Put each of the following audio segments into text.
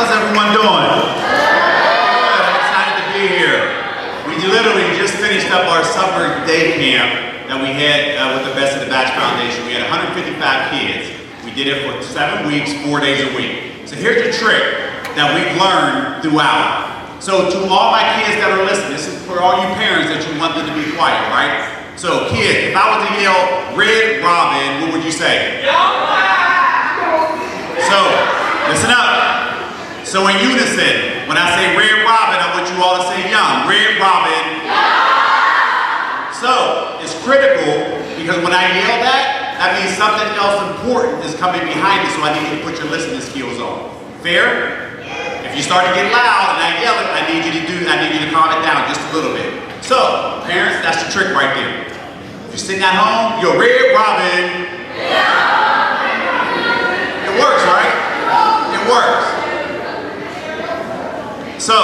How's everyone doing? Good, I'm excited to be here. We literally just finished up our summer day camp that we had with the Best of the Batch Foundation. We had 155 kids. We did it for 7 weeks, 4 days a week. So here's the trick that we've learned throughout. So to all my kids that are listening, this is for all you parents that you want them to be quiet, right? So kids, if I was to yell, Red Robin, what would you say? So, listen up. So in unison, when I say Red Robin, I want you all to say Young. Red Robin. So, it's critical because when I yell that, that means something else important is coming behind it, so I need you to put your listening skills on. Fair? If you start to get loud and I yell it, I need you to calm it down just a little bit. So, parents, that's the trick right there. If you're sitting at home, you're Red Robin. It works, right? It works. So,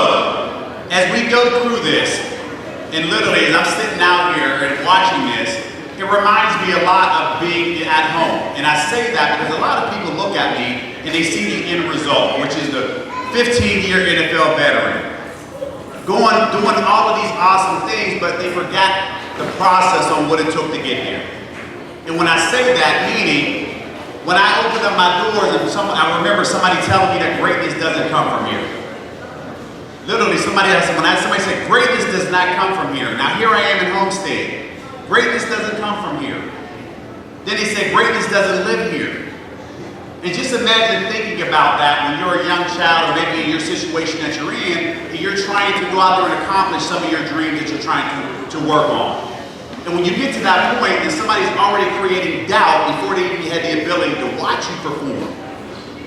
as we go through this, and literally as I'm sitting out here and watching this, it reminds me a lot of being at home. And I say that because a lot of people look at me and they see the end result, which is the 15-year NFL veteran. Doing all of these awesome things, but they forgot the process on what it took to get here. And when I say that, meaning, when I open up my doors, and I remember somebody telling me that greatness doesn't come from here. Literally, somebody said, greatness does not come from here. Now here I am in Homestead. Greatness doesn't come from here. Then they said, greatness doesn't live here. And just imagine thinking about that when you're a young child, or maybe in your situation that you're in, and you're trying to go out there and accomplish some of your dreams that you're trying to work on. And when you get to that point, then somebody's already creating doubt before they even had the ability to watch you perform.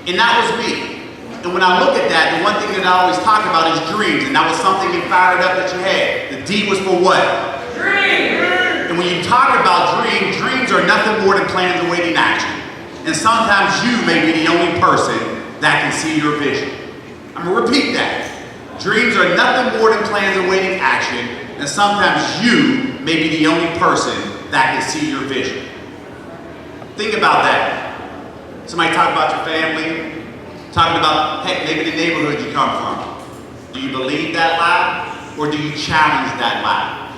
And that was me. And when I look at that, the one thing that I always talk about is dreams. And that was something you fired up that you had. The D was for what? Dreams. And when you talk about dreams, dreams are nothing more than plans awaiting action. And sometimes you may be the only person that can see your vision. I'm going to repeat that. Dreams are nothing more than plans awaiting action. And sometimes you may be the only person that can see your vision. Think about that. Somebody talk about your family. Talking about, heck, maybe the neighborhood you come from. Do you believe that lie? Or do you challenge that lie?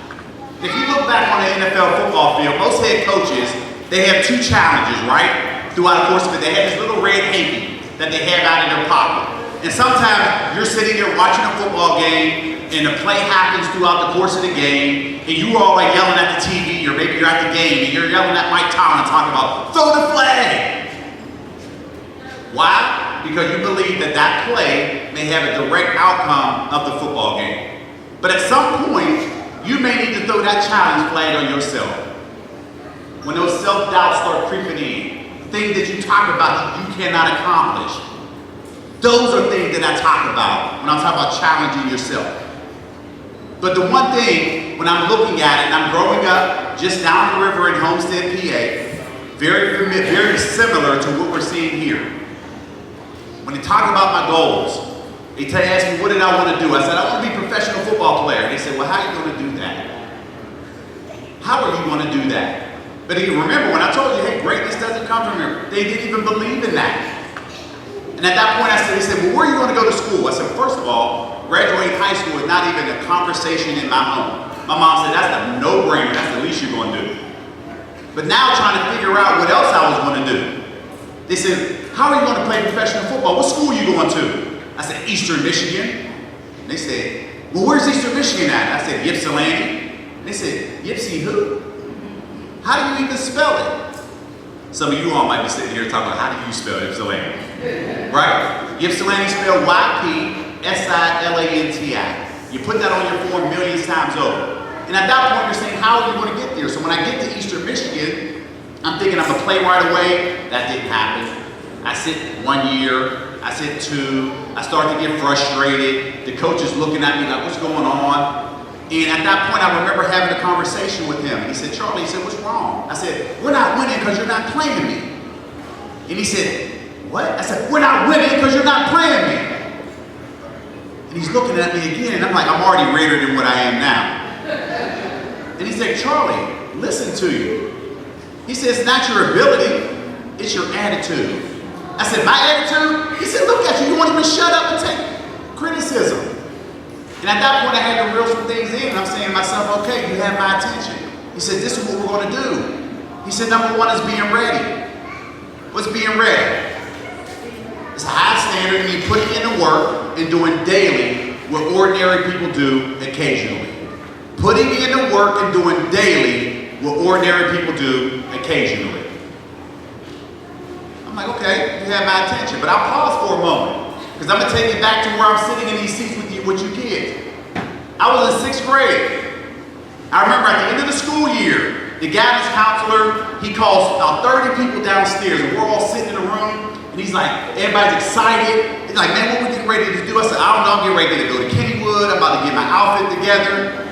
If you look back on the NFL football field, most head coaches, they have two challenges, right? Throughout the course of it, they have this little red hanky that they have out in their pocket. And sometimes you're sitting there watching a football game, and the play happens throughout the course of the game, and you all are yelling at the TV, or maybe you're at the game, and you're yelling at Mike Tomlin talking about, throw the flag! Why? Because you believe that that play may have a direct outcome of the football game. But at some point, you may need to throw that challenge flag on yourself. When those self-doubts start creeping in, things that you talk about you cannot accomplish. Those are things that I talk about when I'm talking about challenging yourself. But the one thing, when I'm looking at it, and I'm growing up just down the river in Homestead, PA, very similar to what we're seeing here. When they talk about my goals, they ask me, what did I want to do? I said, I want to be a professional football player. They said, well, how are you going to do that? How are you going to do that? But remember, when I told you, hey, greatness doesn't come from here, they didn't even believe in that. And at that point, they said, well, where are you going to go to school? I said, first of all, graduating high school is not even a conversation in my home. My mom said, that's a no-brainer. That's the least you're going to do. But now trying to figure out what else I was going to do. They said, how are you going to play professional football? What school are you going to? I said, Eastern Michigan. And they said, well, where's Eastern Michigan at? I said, Ypsilanti. And they said, Ypsi who? How do you even spell it? Some of you all might be sitting here talking about, how do you spell Ypsilanti? Right? Ypsilanti spelled Y-P-S-I-L-A-N-T-I. You put that on your form millions times over. And at that point, you're saying, how are you going to get there? So when I get to Eastern Michigan, I'm thinking I'm going to play right away. That didn't happen. I sit 1 year, I sit 2, I start to get frustrated. The coach is looking at me like, what's going on? And at that point, I remember having a conversation with him. He said, Charlie, he said, what's wrong? I said, we're not winning because you're not playing me. And he said, what? I said, we're not winning because you're not playing me. And he's looking at me again, and I'm like, I'm already greater than what I am now. And he said, Charlie, listen to you. He said, it's not your ability, it's your attitude. I said, my attitude? He said, look at you, you won't even shut up and take criticism. And at that point, I had to reel some things in, and I'm saying to myself, okay, you have my attention. He said, this is what we're going to do. He said, number one is being ready. What's being ready? It's a high standard of me putting in the work and doing daily what ordinary people do occasionally. Putting in the work and doing daily what ordinary people do occasionally. I'm like, okay, you have my attention, but I'll pause for a moment because I'm going to take it back to where I'm sitting in these seats with you kids. I was in 6th grade. I remember at the end of the school year, the guidance counselor, he calls about 30 people downstairs, and we're all sitting in a room, and he's like, everybody's excited. He's like, man, what we getting ready to do? I said, I don't know, I'm getting ready to go to Kennywood. I'm about to get my outfit together.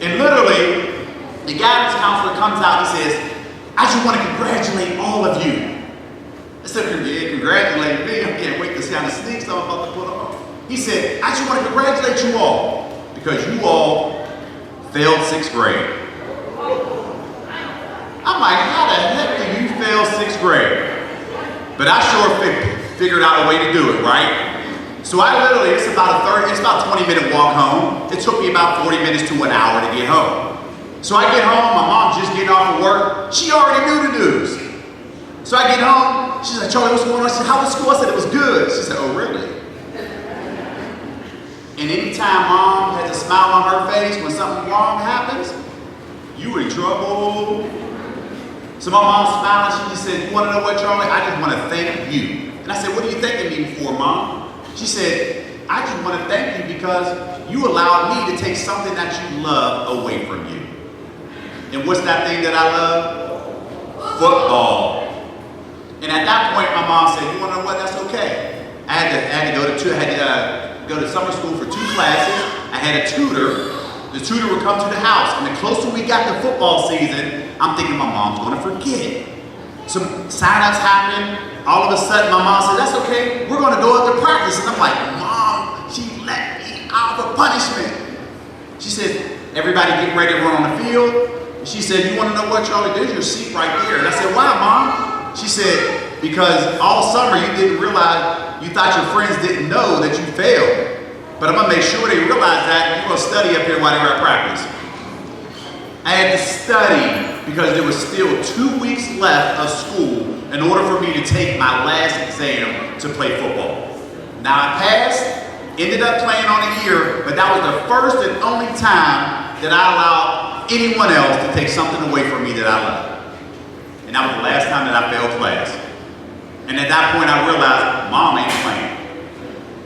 And literally, the guidance counselor comes out and says, I just want to congratulate all of you. I said, yeah, congratulate me. I can't wait to see how the sneaks I'm about to put on. He said, I just want to congratulate you all because you all failed 6th grade. I'm like, how the heck do you fail 6th grade? But I sure figured out a way to do it, right? So I literally, it's about a 20-minute walk home. It took me about 40 minutes to an hour to get home. So I get home, my mom's just getting off of work. She already knew the news. So I get home, she's like, Charlie, what's going on? I said, how was school? I said, it was good. She said, oh, really? And anytime mom has a smile on her face when something wrong happens, you in trouble. So my mom smiled and she just said, you want to know what, Charlie? I just want to thank you. And I said, what are you thanking me for, Mom? She said, I just want to thank you because you allowed me to take something that you love away from you. And what's that thing that I love? Football. And at that point, my mom said, you want to know what? That's okay. I had to go to summer school for 2 classes. I had a tutor. The tutor would come to the house, and the closer we got to football season, I'm thinking my mom's going to forget. Some sign-ups happened. All of a sudden, my mom said, that's okay, we're going to go up to practice. And I'm like, Mom, she let me out for punishment. She said, everybody get ready to run on the field. And she said, you want to know what, Charlie? There's your seat right there. And I said, why, Mom? She said, because all summer you didn't realize, you thought your friends didn't know that you failed. But I'm going to make sure they realize that, and you're going to study up here while they were at practice. I had to study because there was still 2 weeks left of school in order for me to take my last exam to play football. Now I passed, ended up playing on a year, but that was the first and only time that I allowed anyone else to take something away from me that I loved. And that was the last time that I failed class. And at that point I realized, Mom ain't playing.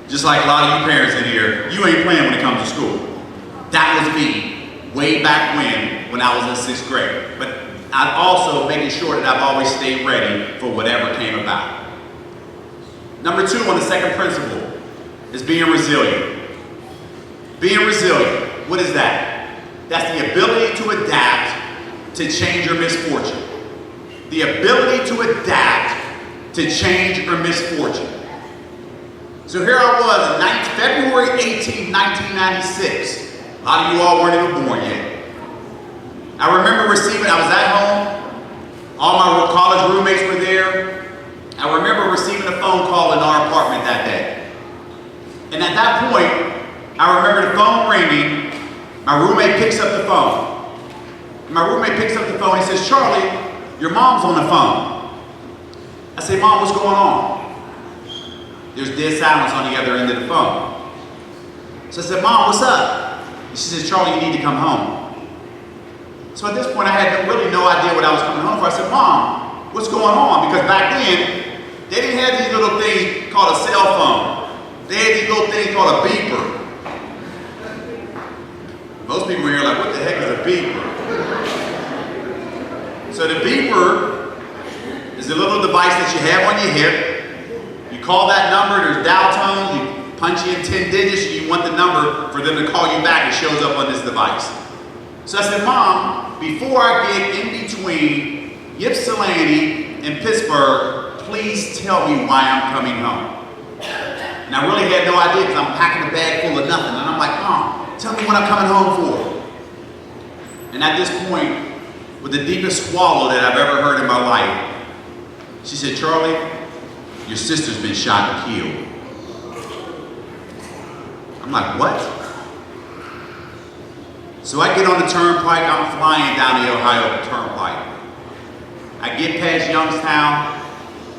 Just like a lot of you parents in here, you ain't playing when it comes to school. That was me, way back when I was in 6th grade. But I'm also making sure that I've always stayed ready for whatever came about. Number 2 on the second principle is being resilient. Being resilient, what is that? That's the ability to adapt to change your misfortune. The ability to adapt to change your misfortune. So here I was, February 18, 1996. A lot of you all weren't even born yet. I remember I was at home. All my college roommates were there. I remember receiving a phone call in our apartment that day. And at that point, I remember the phone ringing. My roommate picks up the phone. My roommate picks up the phone. He says, Charlie, your mom's on the phone. I say, Mom, what's going on? There's dead silence on the other end of the phone. So I said, Mom, what's up? And she says, Charlie, you need to come home. So at this point, I had really no idea what I was coming home for. I said, Mom, what's going on? Because back then, they didn't have these little things called a cell phone. They had these little things called a beeper. Most people here are like, what the heck is a beeper? So the beeper is a little device that you have on your hip. You call that number, there's dial tones, you punch in 10 digits, and you want the number for them to call you back. It shows up on this device. So I said, Mom, before I get in between Ypsilanti and Pittsburgh, please tell me why I'm coming home. And I really had no idea because I'm packing a bag full of nothing. And I'm like, Mom, tell me what I'm coming home for. And at this point, with the deepest swallow that I've ever heard in my life, she said, Charlie, your sister's been shot and killed. I'm like, what? So I get on the turnpike, I'm flying down the Ohio Turnpike. I get past Youngstown,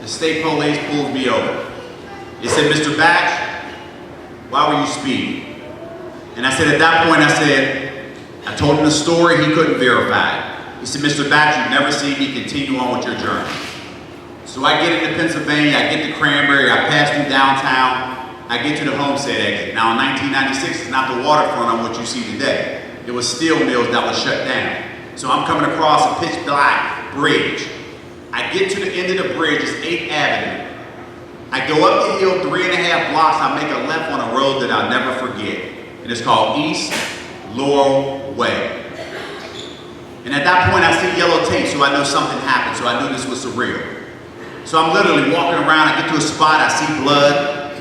the state police pulls me over. They said, Mr. Batch, why were you speeding? And I said, at that point, I told him the story, he couldn't verify it. He said, Mr. Batch, you've never seen me, continue on with your journey. So I get into Pennsylvania, I get to Cranberry, I pass through downtown, I get to the Homestead exit. Now in 1996, it's not the waterfront on what you see today. It was steel mills that was shut down. So I'm coming across a pitch black bridge. I get to the end of the bridge, it's 8th Avenue. I go up the hill 3.5 blocks, I make a left on a road that I'll never forget. And it's called East Laurel Way. And at that point I see yellow tape, so I know something happened, so I knew this was surreal. So I'm literally walking around, I get to a spot, I see blood.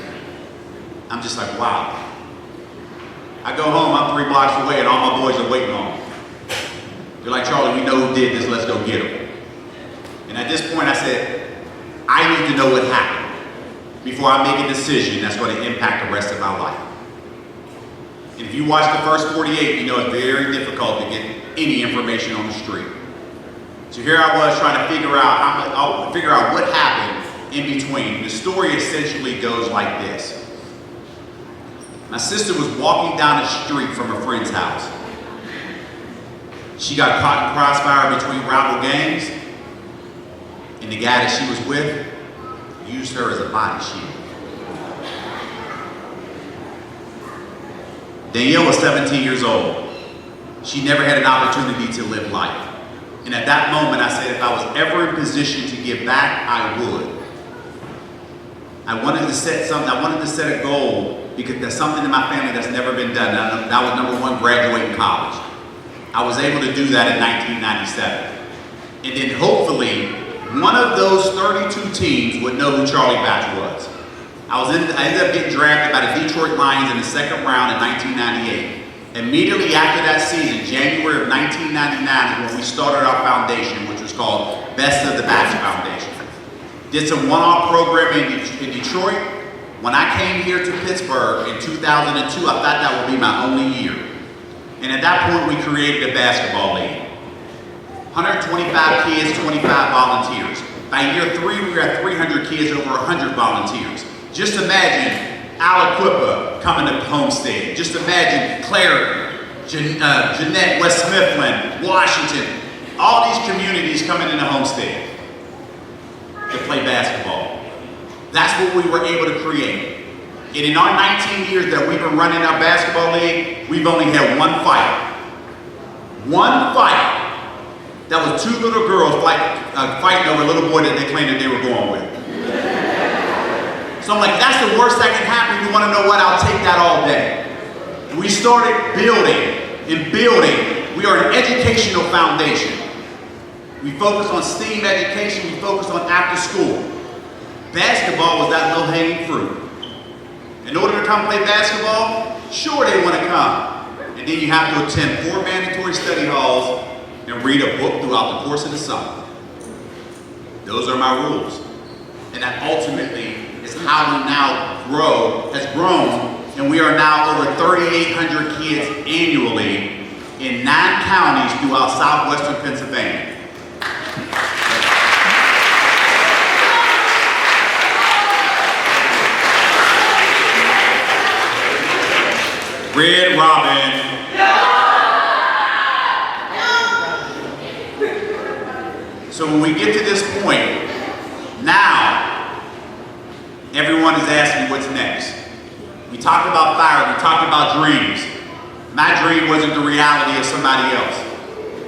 I'm just like, wow. I go home, I'm 3 blocks away, and all my boys are waiting on me. They're like, Charlie, we know who did this, let's go get him. And at this point I said, I need to know what happened before I make a decision that's going to impact the rest of my life. And if you watch the first 48, you know it's very difficult to get any information on the street. So here I was trying to figure out what happened in between. The story essentially goes like this. My sister was walking down the street from a friend's house. She got caught in crossfire between rival gangs, and the guy that she was with used her as a body shield. Danielle was 17 years old. She never had an opportunity to live life. And at that moment, I said, if I was ever in position to give back, I would. I wanted to set a goal because there's something in my family that's never been done. That was number one, graduating college. I was able to do that in 1997. And then hopefully, one of those 32 teams would know who Charlie Batch was. I ended up getting drafted by the Detroit Lions in the second round in 1998. Immediately after that season, January of 1999 is when we started our foundation, which was called Best of the Batch Foundation. Did some one-off programming in Detroit. When I came here to Pittsburgh in 2002, I thought that would be my only year. And at that point, we created a basketball league. 125 kids, 25 volunteers. By year 3, we were at 300 kids, over 100 volunteers. Just imagine Aliquippa coming to Homestead. Just imagine Clare, Jeanette, West Mifflin, Washington, all these communities coming into Homestead to play basketball. That's what we were able to create. And in our 19 years that we've been running our basketball league, we've only had one fight. One fight. That was 2 little girls fighting over a little boy that they claimed that they were going with. So I'm like, that's the worst that can happen. You want to know what? I'll take that all day. We started building and building. We are an educational foundation. We focus on STEAM education. We focus on after school. Basketball was that low-hanging fruit. In order to come play basketball, sure they want to come. And then you have to attend 4 mandatory study halls and read a book throughout the course of the summer. Those are my rules. And that ultimately is how we now has grown, and we are now over 3,800 kids annually in 9 counties throughout southwestern Pennsylvania. Red Robin. So when we get to this point, now, everyone is asking what's next. We talked about fire, we talked about dreams. My dream wasn't the reality of somebody else.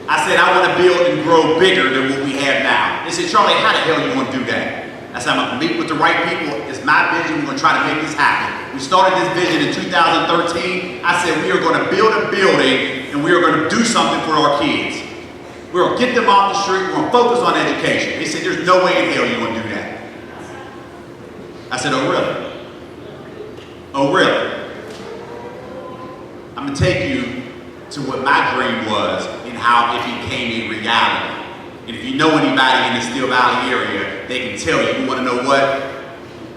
I said I want to build and grow bigger than what we have now. They said, Charlie, how the hell are you going to do that? I said, I'm going to meet with the right people. It's my vision. We're going to try to make this happen. We started this vision in 2013. I said, we are going to build a building and we are going to do something for our kids. We're going to get them off the street. We're going to focus on education. They said, there's no way in hell you're going to do that. I said, oh, really? Oh, really? I'm going to take you to what my dream was and how it became a reality. And if you know anybody in the Steel Valley area, they can tell you. You want to know what?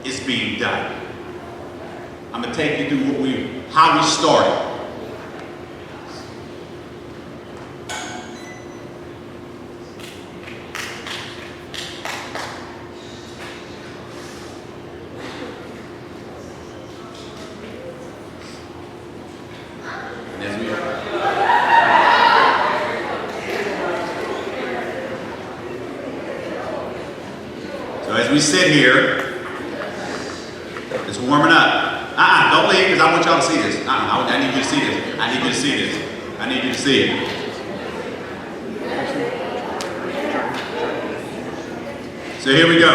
is being done. I'm going to take you through how we started. So as we sit here, it's warming up. Don't leave, because I want y'all to see this. I need you to see this. I need you to see this. I need you to see it. So here we go.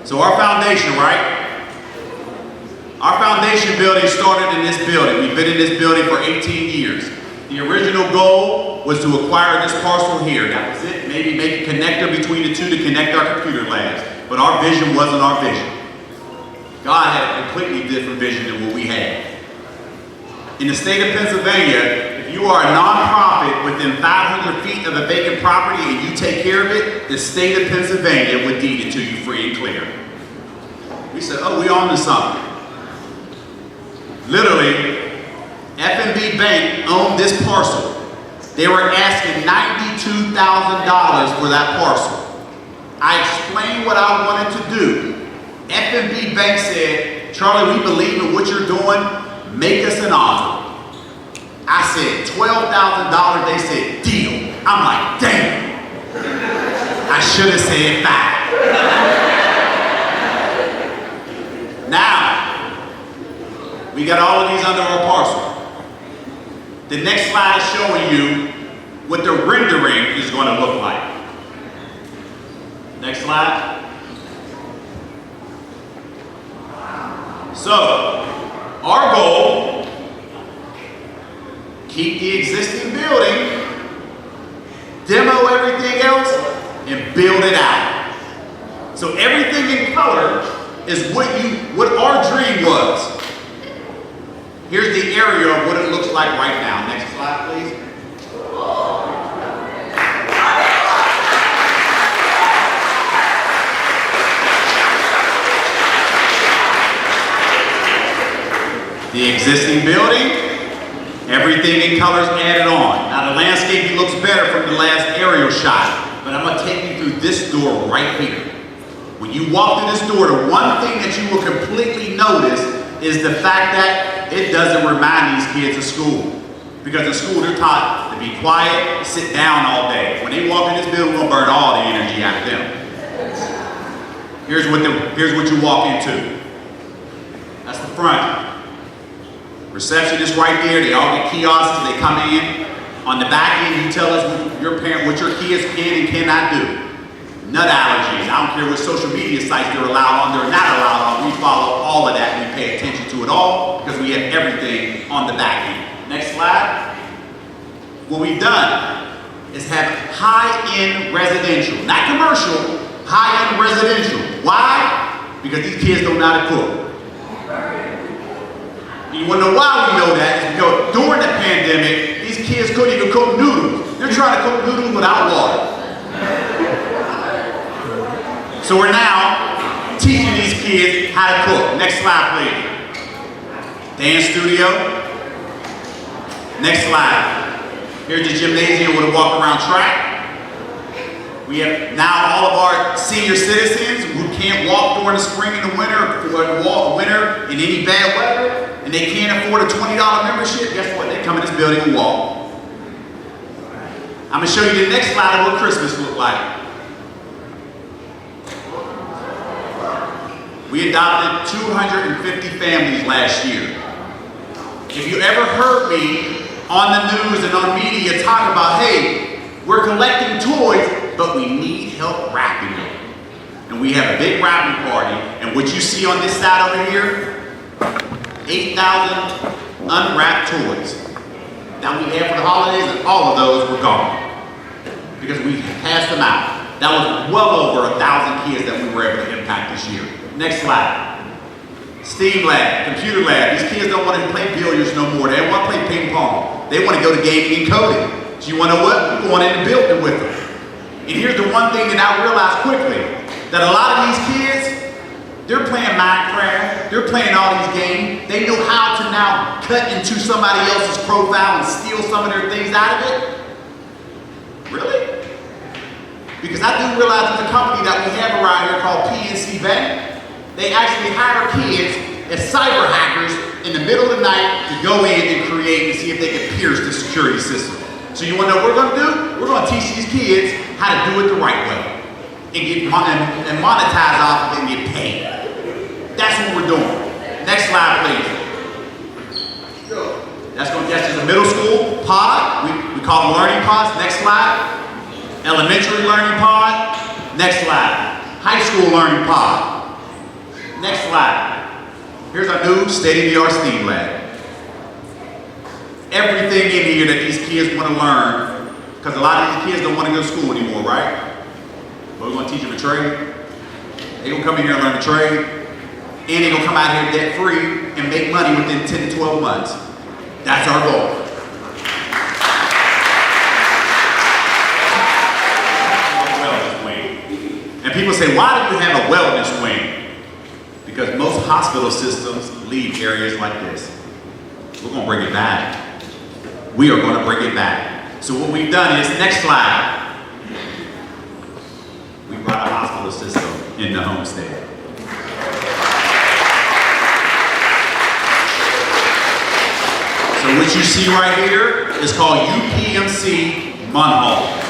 So our foundation, right? Our foundation building started in this building. We've been in this building for 18 years. The original goal was to acquire this parcel here. That was it. Maybe make a connector between the two to connect our computer labs. But our vision wasn't our vision. God had a completely different vision than what we had. In the state of Pennsylvania, if you are a nonprofit within 500 feet of a vacant property and you take care of it, the state of Pennsylvania would deed it to you free and clear. We said, oh, we on to something. Literally, F&B Bank owned this parcel. They were asking $92,000 for that parcel. I explained what I wanted to do. F&B Bank said, Charlie, we believe in what you're doing. Make us an offer. I said $12,000. They said, deal. I'm like, damn. I should have said 5. Now, we got all of these under our parcel. The next slide is showing you what the rendering is going to look like. Next slide. So, our goal, keep the existing building, demo everything else, and build it out. So everything in color is what our dream was. Here's the area of what it looks like right now. Next slide, please. The existing building, everything in colors added on. Now the landscaping looks better from the last aerial shot, but I'm going to take you through this door right here. When you walk through this door, the one thing that you will completely notice is the fact that it doesn't remind these kids of school. Because in school they're taught to be quiet, sit down all day. When they walk in this building, we're going to burn all the energy out of them. Here's what you walk into. That's the front. Receptionist right there, they all get kiosks, they come in. On the back end, you tell us what your kids can and cannot do. Nut allergies, I don't care what social media sites they're allowed on, they're not allowed on. We follow all of that, we pay attention to it all, because we have everything on the back end. Next slide. What we've done is have high-end residential, not commercial, high-end residential. Why? Because these kids don't know how to cook. You want to know why we know that? Is because during the pandemic, these kids couldn't even cook noodles. They're trying to cook noodles without water. So we're now teaching these kids how to cook. Next slide, please. Dance studio. Next slide. Here's the gymnasium with a walk-around track. We have now all of our senior citizens who can't walk during the spring and the winter in any bad weather, and they can't afford a $20 membership. Guess what? They come in this building and walk. I'm going to show you the next slide of what Christmas looked like. We adopted 250 families last year. If you ever heard me on the news and on media talk about, hey, we're collecting toys, but we need help wrapping them. And we have a big wrapping party, and what you see on this side over here, 8,000 unwrapped toys. Now we had for the holidays, and all of those were gone because we passed them out. That was well over 1,000 kids that we were able to impact this year. Next slide. STEAM lab, computer lab. These kids don't want to play billiards no more. They don't want to play ping pong. They want to go to gaming and coding. So you want to know what? We're going in the building with them. And here's the one thing that I realized quickly, that a lot of these kids, They're playing Minecraft. They're playing all these games. They know how to now cut into somebody else's profile and steal some of their things out of it. Really? Because I do realize that the company that we have around here called PNC Bank, they actually hire kids as cyber hackers in the middle of the night to go in and create and see if they can pierce the security system. So you want to know what we're going to do? We're going to teach these kids how to do it the right way and monetize off of it and get paid. That's what we're doing. Next slide, please. That's just a middle school pod. We call them learning pods. Next slide. Elementary learning pod. Next slide. High school learning pod. Next slide. Here's our new state-of-the-art STEAM lab. Everything in here that these kids want to learn, because a lot of these kids don't want to go to school anymore, right? But we're going to teach them a trade. They're going to come in here and learn a trade, and they're going to come out here debt-free and make money within 10 to 12 months. That's our goal. Wellness wing. And people say, why do you have a wellness wing? Because most hospital systems leave areas like this. We're going to bring it back. We are going to bring it back. So what we've done is, next slide, we brought a hospital system into Homestead. So what you see right here is called UPMC Munhall.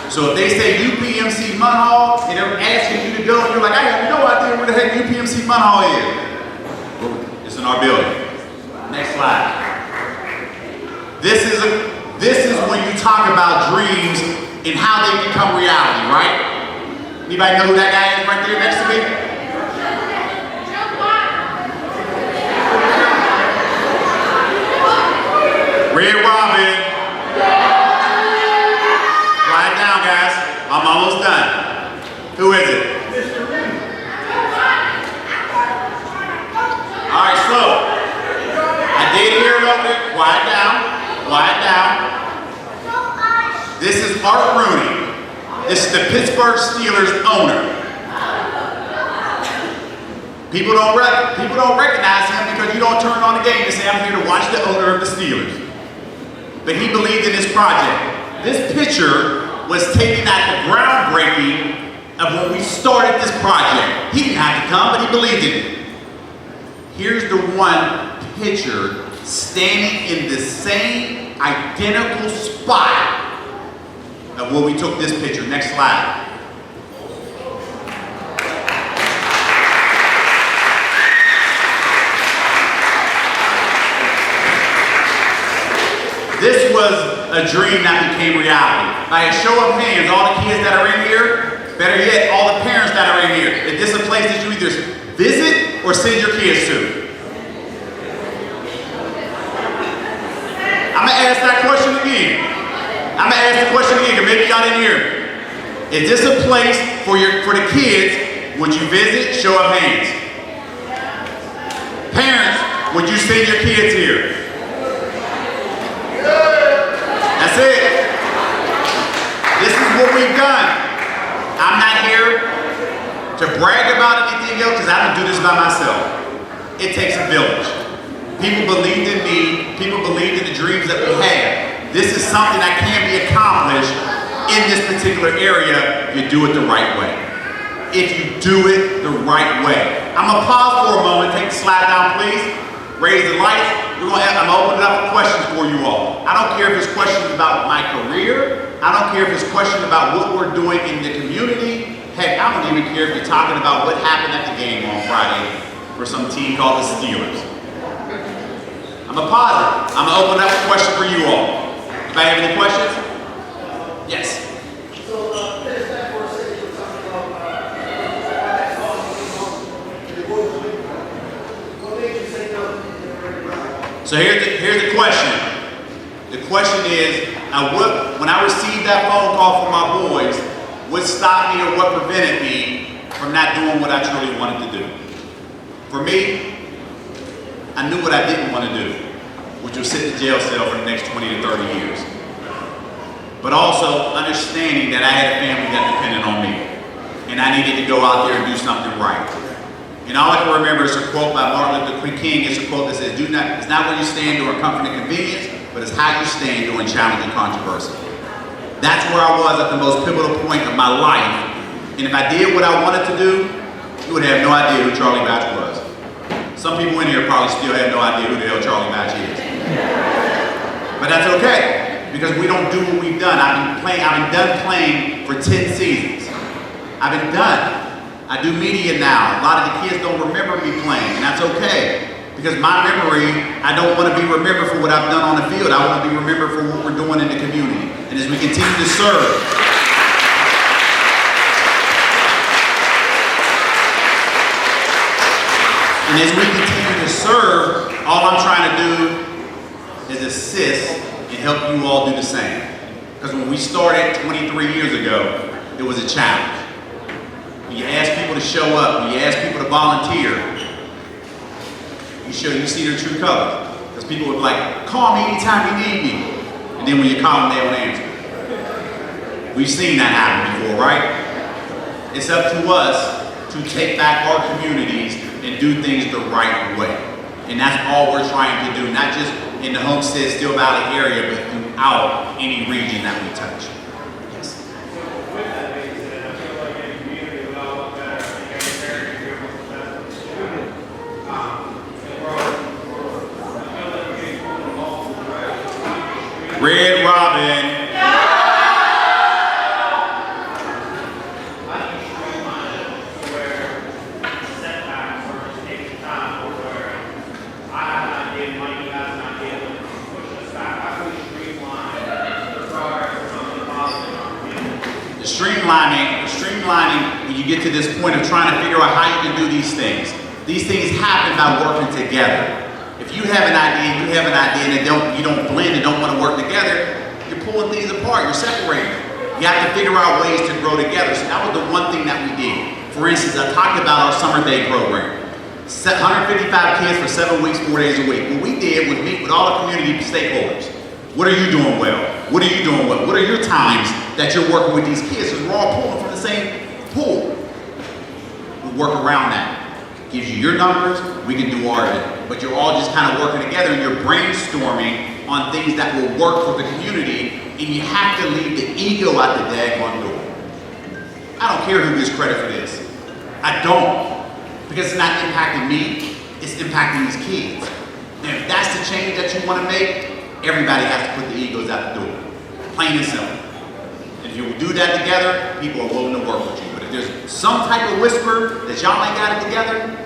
So if they say UPMC Munhall and they're asking you to go and you're like, I have no idea where the heck UPMC Munhall is. Well, it's in our building. Next slide. This is when you talk about dreams and how they become reality, right? Anybody know who that guy is right there next to me? Red Robin. Quiet down, guys. I'm almost done. Who is it? All right, slow. I did hear it over there. Quiet down. Quiet down. This is Art Rooney. This is the Pittsburgh Steelers owner. People don't recognize him because you don't turn on the game and say, I'm here to watch the owner of the Steelers. But he believed in this project. This picture was taken at the groundbreaking of when we started this project. He didn't have to come, but he believed in it. Here's the one picture standing in the same identical spot of where we took this picture. Next slide. This was a dream that became reality. By a show of hands, all the kids that are in here, better yet, all the parents that are in here, is this a place that you either visit or send your kids to? I'm gonna ask that question again. I'm gonna ask the question again, because maybe y'all didn't hear me. Is this a place for the kids? Would you visit? Show of hands. Parents, would you send your kids here? That's it. This is what we've done. I'm not here to brag about anything else, because I don't do this by myself. It takes a village. People believed in me. People believed in the dreams that we had. This is something that can be accomplished in this particular area if you do it the right way. If you do it the right way. I'm gonna pause for a moment. Take the slide down, please. Raise the lights. I'm gonna open it up for questions for you all. I don't care if it's questions about my career. I don't care if it's questions about what we're doing in the community. Heck, I don't even care if you're talking about what happened at the game on Friday for some team called the Steelers. I'm gonna pause it. I'm gonna open up a question for you all. Anybody have any questions? Yes. So here's the question. The question is, when I received that phone call from my boys, what stopped me or what prevented me from not doing what I truly wanted to do? For me, I knew what I didn't want to do, which was sit in the jail cell for the next 20 to 30 years. But also understanding that I had a family that depended on me, and I needed to go out there and do something right. And all I can remember is a quote by Martin Luther King. It's a quote that says, it's not where you stand during comfort and convenience, but it's how you stand during challenge and controversy. That's where I was at the most pivotal point of my life. And if I did what I wanted to do, you would have no idea who Charlie Batch was. Some people in here probably still have no idea who the hell Charlie Batch is. But that's okay, because we don't do what we've done. I've been done playing for 10 seasons. I've been done. I do media now. A lot of the kids don't remember me playing, and that's okay. Because my memory, I don't want to be remembered for what I've done on the field. I want to be remembered for what we're doing in the community. And as we continue to serve, all I'm trying to do is assist and help you all do the same. Because when we started 23 years ago, it was a challenge. When you ask people to show up, when you ask people to volunteer, you see their true colors. Because people would be like, call me anytime you need me. And then when you call them, they don't answer. We've seen that happen before, right? It's up to us to take back our communities and do things the right way. And that's all we're trying to do, not just in the Homestead, Steel Valley area, but throughout any region that we touch. Yes. Red Robin. Streamlining, when you get to this point of trying to figure out how you can do these things. These things happen by working together. If you have an idea, and you don't blend and don't want to work together, you're pulling things apart, you're separating. You have to figure out ways to grow together. So that was the one thing that we did. For instance, I talked about our summer day program. 155 kids for 7 weeks, 4 days a week. What we did was meet with all the community stakeholders. What are you doing well? What are you doing well? What are your times that you're working with these kids? Because we're all pulling from the same pool. We work around that. Gives you your numbers, we can do our bit. But you're all just kind of working together and you're brainstorming on things that will work for the community, and you have to leave the ego out the daggone door. I don't care who gets credit for this. I don't. Because it's not impacting me, it's impacting these kids. And if that's the change that you want to make, everybody has to put the egos out the door. Plain and simple. If you do that together, people are willing to work with you. But if there's some type of whisper that y'all ain't got it together,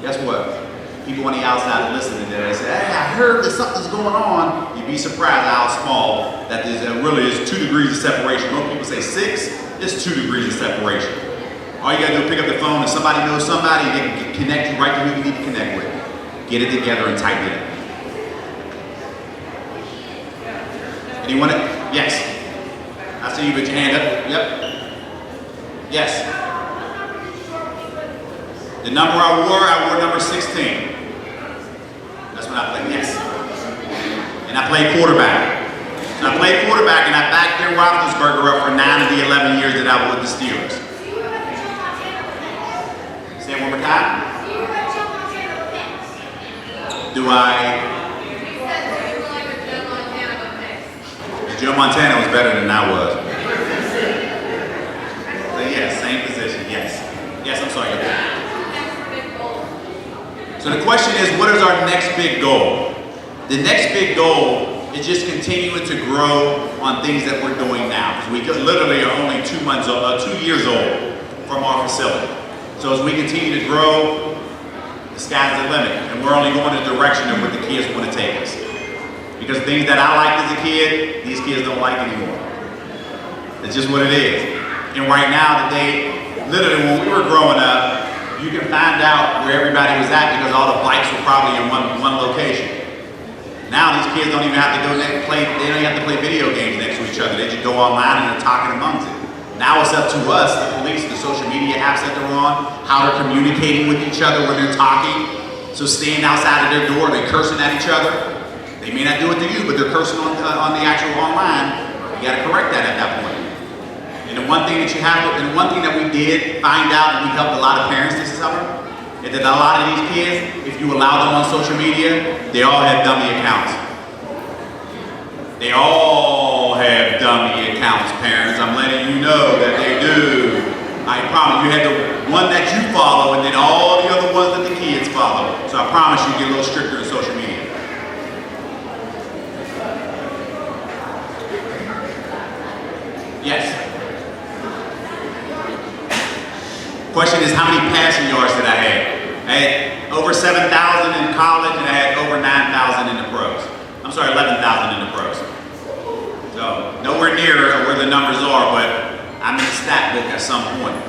guess what? People on the outside are listening there. They say, hey, I heard that something's going on. You'd be surprised how small that really is 2 degrees of separation. Most people say 6, it's 2 degrees of separation. All you gotta do is pick up the phone and somebody knows somebody, they can connect you right to who you need to connect with. Get it together and tighten it up. Anyone? Yes. I see you put your hand up. Yep. Yes. The number I wore number 16. That's when I played, yes. And I played quarterback. So I played quarterback and I backed Ben Roethlisberger up for 9 of the 11 years that I was with the Steelers. Say it one more time. Do I? Joe Montana was better than I was. So yes, same position, yes. Yes, I'm sorry. So the question is, what is our next big goal? The next big goal is just continuing to grow on things that we're doing now. We literally are only 2 years old from our facility. So as we continue to grow, the sky's the limit. And we're only going in the direction of what the kids want to take us. Because things that I liked as a kid, these kids don't like anymore. It's just what it is. And right now, literally when we were growing up, you can find out where everybody was at because all the bikes were probably in one location. Now these kids don't even have to go they don't even have to play video games next to each other. They just go online and they're talking amongst it. Now it's up to us, the police, the social media apps that they're on, how they're communicating with each other when they're talking. So staying outside of their door, they're cursing at each other. They may not do it to you, but they're cursing on the actual online. You got to correct that at that point. And the one thing that you have to, and one thing that we did find out, and we helped a lot of parents this summer, is that a lot of these kids, if you allow them on social media, they all have dummy accounts. They all have dummy accounts, parents. I'm letting you know that they do. I promise you have the one that you follow and then all the other ones that the kids follow. So I promise you get a little stricter in social media. Yes. Question is, how many passing yards did I have? I had over 7,000 in college and I had over 9,000 in the pros. I'm sorry, 11,000 in the pros. So nowhere near where the numbers are, but I'm in the stat book at some point.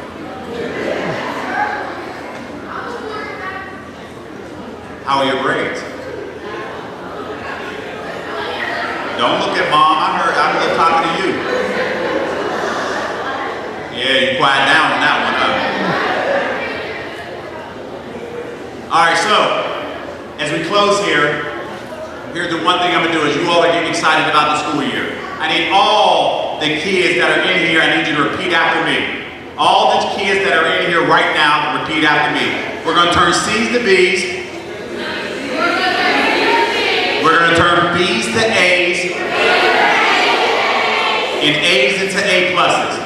How are your grades? Don't look at mom. I'm talking to you. Yeah, you quiet down on that one, huh? All right, so as we close here, here's the one thing I'm gonna do is you all are getting excited about the school year. I need all the kids that are in here, I need you to repeat after me. All the kids that are in here right now, repeat after me. We're gonna turn C's to B's. We're gonna turn B's to A's. And A's into A pluses.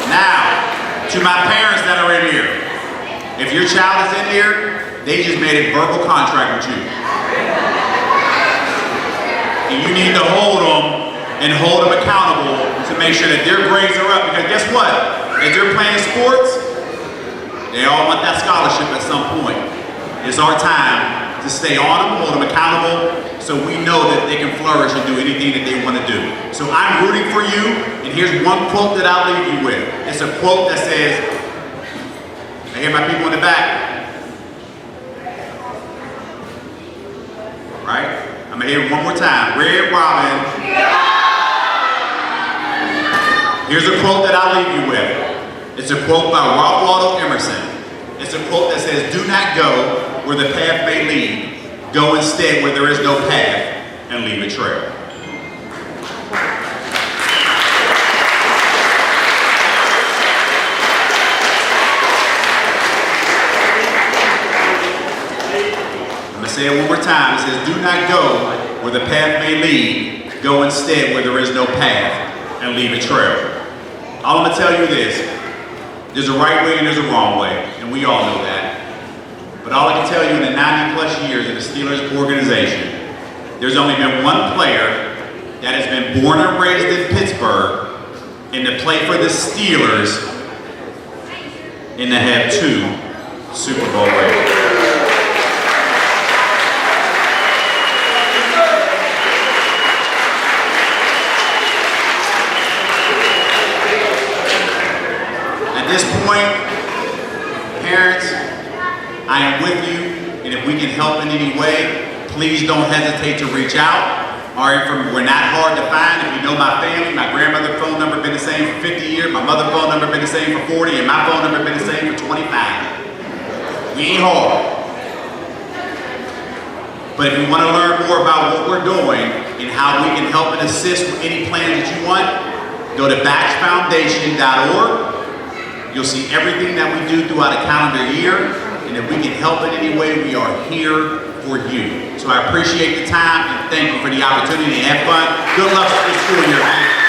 Now, to my parents that are in here, if your child is in here, they just made a verbal contract with you. And you need to hold them and hold them accountable to make sure that their grades are up. Because guess what? If they're playing sports, they all want that scholarship at some point. It's our time to stay on them, hold them accountable, so we know that they can flourish and do anything that they want to do. So I'm rooting for you, and here's one quote that I'll leave you with. It's a quote that says, I hear my people in the back. Right? I'm gonna hear it one more time. Red Robin. Here's a quote that I'll leave you with. It's a quote by Ralph Waldo Emerson. It's a quote that says, do not go where the path may lead. Go instead where there is no path and leave a trail. I'm gonna say it one more time. It says, do not go where the path may lead. Go instead where there is no path and leave a trail. All I'm gonna tell you this, there's a right way and there's a wrong way, and we all know that. But all I can tell you in the 90 plus years in the Steelers organization, there's only been one player that has been born and raised in Pittsburgh and to play for the Steelers and to have 2 Super Bowl rings. At this point, parents, I am with you, and if we can help in any way, please don't hesitate to reach out. We're not hard to find. If you know my family, my grandmother's phone number been the same for 50 years, my mother's phone number been the same for 40, and my phone number been the same for 25. We ain't hard. But if you want to learn more about what we're doing and how we can help and assist with any plan that you want, go to batchfoundation.org. You'll see everything that we do throughout a calendar year. And if we can help in any way, we are here for you. So I appreciate the time and thank you for the opportunity to have fun. Good luck with the school year, man.